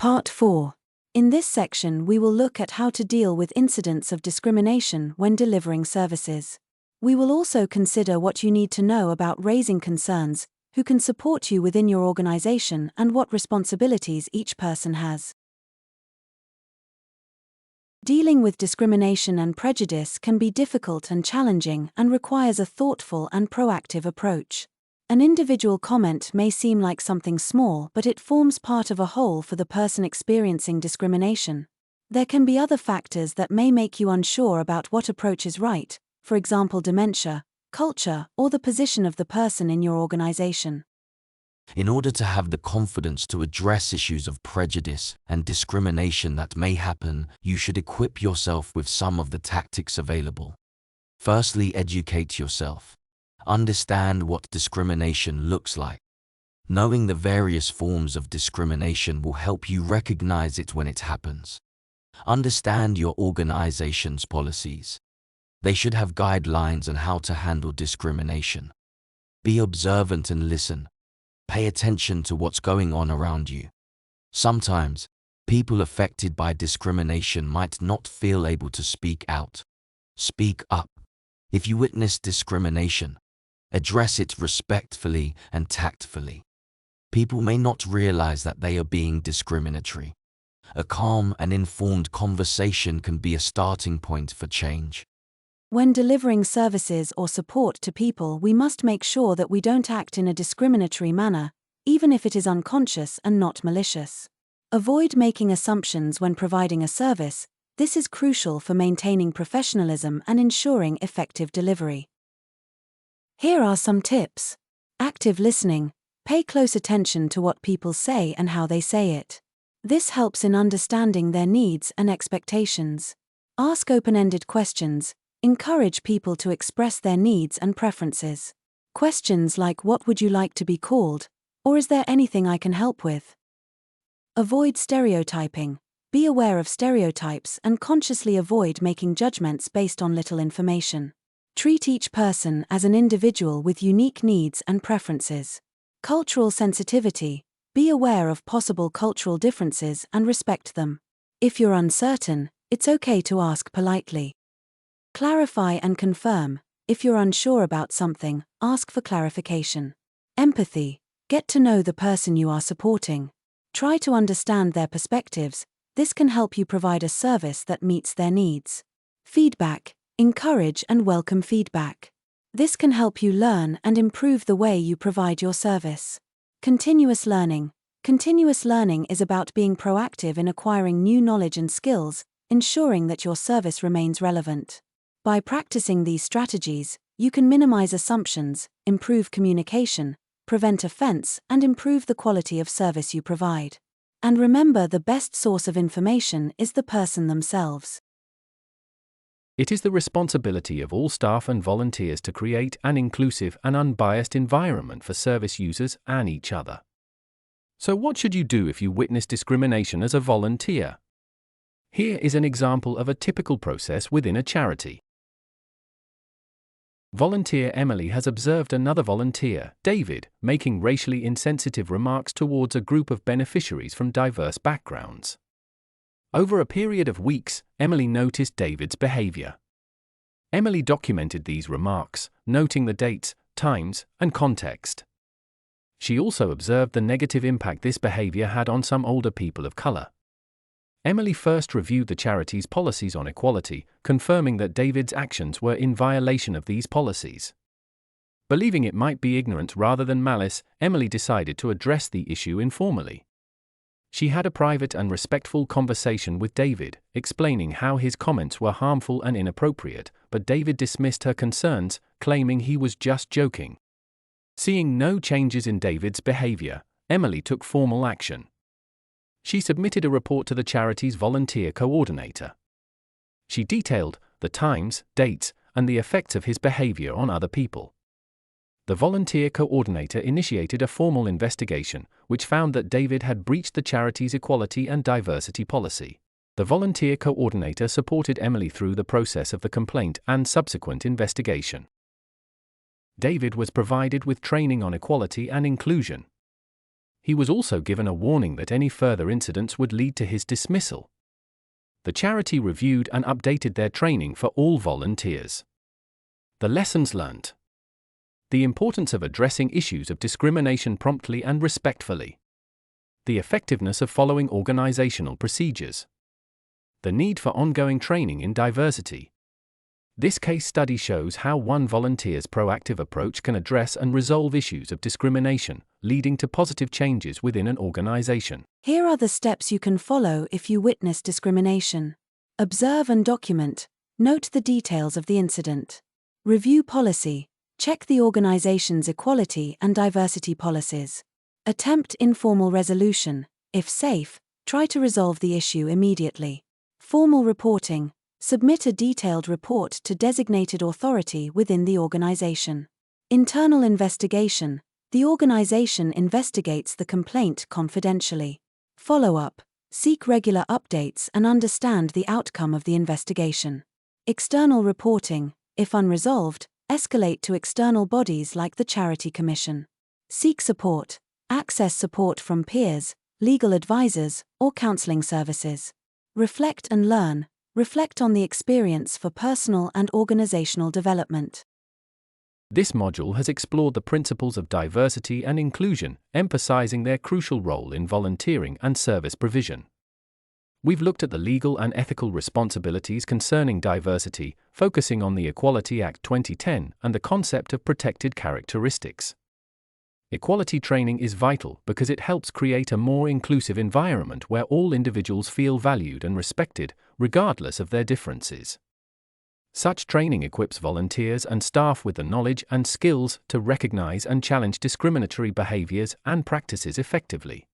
Part 4. In this section, we will look at how to deal with incidents of discrimination when delivering services. We will also consider what you need to know about raising concerns, who can support you within your organization, and what responsibilities each person has. Dealing with discrimination and prejudice can be difficult and challenging and requires a thoughtful and proactive approach. An individual comment may seem like something small, but it forms part of a whole for the person experiencing discrimination. There can be other factors that may make you unsure about what approach is right, for example dementia, culture, or the position of the person in your organization. In order to have the confidence to address issues of prejudice and discrimination that may happen, you should equip yourself with some of the tactics available. Firstly, educate yourself. Understand what discrimination looks like. Knowing the various forms of discrimination will help you recognize it when it happens. Understand your organization's policies. They should have guidelines on how to handle discrimination. Be observant and listen. Pay attention to what's going on around you. Sometimes, people affected by discrimination might not feel able to speak out. Speak up. If you witness discrimination, address it respectfully and tactfully. People may not realize that they are being discriminatory. A calm and informed conversation can be a starting point for change. When delivering services or support to people, we must make sure that we don't act in a discriminatory manner, even if it is unconscious and not malicious. Avoid making assumptions when providing a service. This is crucial for maintaining professionalism and ensuring effective delivery. Here are some tips. Active listening. Pay close attention to what people say and how they say it. This helps in understanding their needs and expectations. Ask open-ended questions. Encourage people to express their needs and preferences. Questions like "What would you like to be called?" or "Is there anything I can help with?" Avoid stereotyping. Be aware of stereotypes and consciously avoid making judgments based on little information. Treat each person as an individual with unique needs and preferences. Cultural sensitivity. Be aware of possible cultural differences and respect them. If you're uncertain, it's okay to ask politely. Clarify and confirm. If you're unsure about something, ask for clarification. Empathy. Get to know the person you are supporting. Try to understand their perspectives. This can help you provide a service that meets their needs. Feedback. Encourage and welcome feedback. This can help you learn and improve the way you provide your service. Continuous learning. Continuous learning is about being proactive in acquiring new knowledge and skills, ensuring that your service remains relevant. By practicing these strategies, you can minimize assumptions, improve communication, prevent offense, and improve the quality of service you provide. And remember, the best source of information is the person themselves. It is the responsibility of all staff and volunteers to create an inclusive and unbiased environment for service users and each other. So what should you do if you witness discrimination as a volunteer? Here is an example of a typical process within a charity. Volunteer Emily has observed another volunteer, David, making racially insensitive remarks towards a group of beneficiaries from diverse backgrounds. Over a period of weeks, Emily noticed David's behavior. Emily documented these remarks, noting the dates, times, and context. She also observed the negative impact this behavior had on some older people of color. Emily first reviewed the charity's policies on equality, confirming that David's actions were in violation of these policies. Believing it might be ignorance rather than malice, Emily decided to address the issue informally. She had a private and respectful conversation with David, explaining how his comments were harmful and inappropriate, but David dismissed her concerns, claiming he was just joking. Seeing no changes in David's behavior, Emily took formal action. She submitted a report to the charity's volunteer coordinator. She detailed the times, dates, and the effects of his behavior on other people. The volunteer coordinator initiated a formal investigation, which found that David had breached the charity's equality and diversity policy. The volunteer coordinator supported Emily through the process of the complaint and subsequent investigation. David was provided with training on equality and inclusion. He was also given a warning that any further incidents would lead to his dismissal. The charity reviewed and updated their training for all volunteers. The lessons learnt. The importance of addressing issues of discrimination promptly and respectfully. The effectiveness of following organizational procedures. The need for ongoing training in diversity. This case study shows how one volunteer's proactive approach can address and resolve issues of discrimination, leading to positive changes within an organization. Here are the steps you can follow if you witness discrimination. Observe and document. Note the details of the incident. Review policy. Check the organization's equality and diversity policies. Attempt informal resolution. If safe, try to resolve the issue immediately. Formal reporting. Submit a detailed report to designated authority within the organization. Internal investigation. The organization investigates the complaint confidentially. Follow-up. Seek regular updates and understand the outcome of the investigation. External reporting. If unresolved, escalate to external bodies like the Charity Commission. Seek support. Access support from peers, legal advisors, or counseling services. Reflect and learn. Reflect on the experience for personal and organizational development. This module has explored the principles of diversity and inclusion, emphasizing their crucial role in volunteering and service provision. We've looked at the legal and ethical responsibilities concerning diversity, focusing on the Equality Act 2010 and the concept of protected characteristics. Equality training is vital because it helps create a more inclusive environment where all individuals feel valued and respected, regardless of their differences. Such training equips volunteers and staff with the knowledge and skills to recognize and challenge discriminatory behaviors and practices effectively.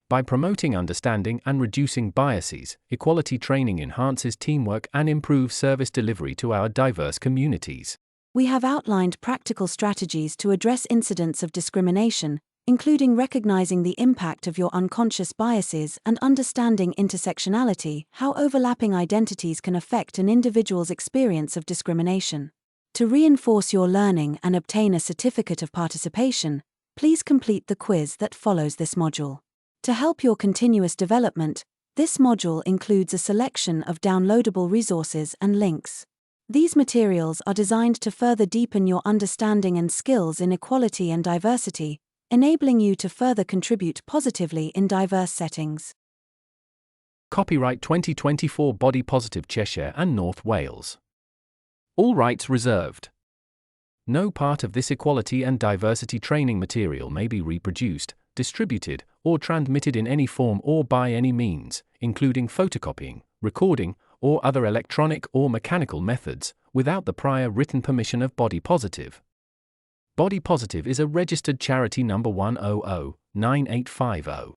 By promoting understanding and reducing biases, equality training enhances teamwork and improves service delivery to our diverse communities. We have outlined practical strategies to address incidents of discrimination, including recognizing the impact of your unconscious biases and understanding intersectionality, how overlapping identities can affect an individual's experience of discrimination. To reinforce your learning and obtain a certificate of participation, please complete the quiz that follows this module. To help your continuous development, this module includes a selection of downloadable resources and links. These materials are designed to further deepen your understanding and skills in equality and diversity, enabling you to further contribute positively in diverse settings. Copyright 2024 Body Positive Cheshire and North Wales. All rights reserved. No part of this equality and diversity training material may be reproduced, distributed, or transmitted in any form or by any means, including photocopying, recording, or other electronic or mechanical methods, without the prior written permission of Body Positive. Body Positive is a registered charity number 1009850.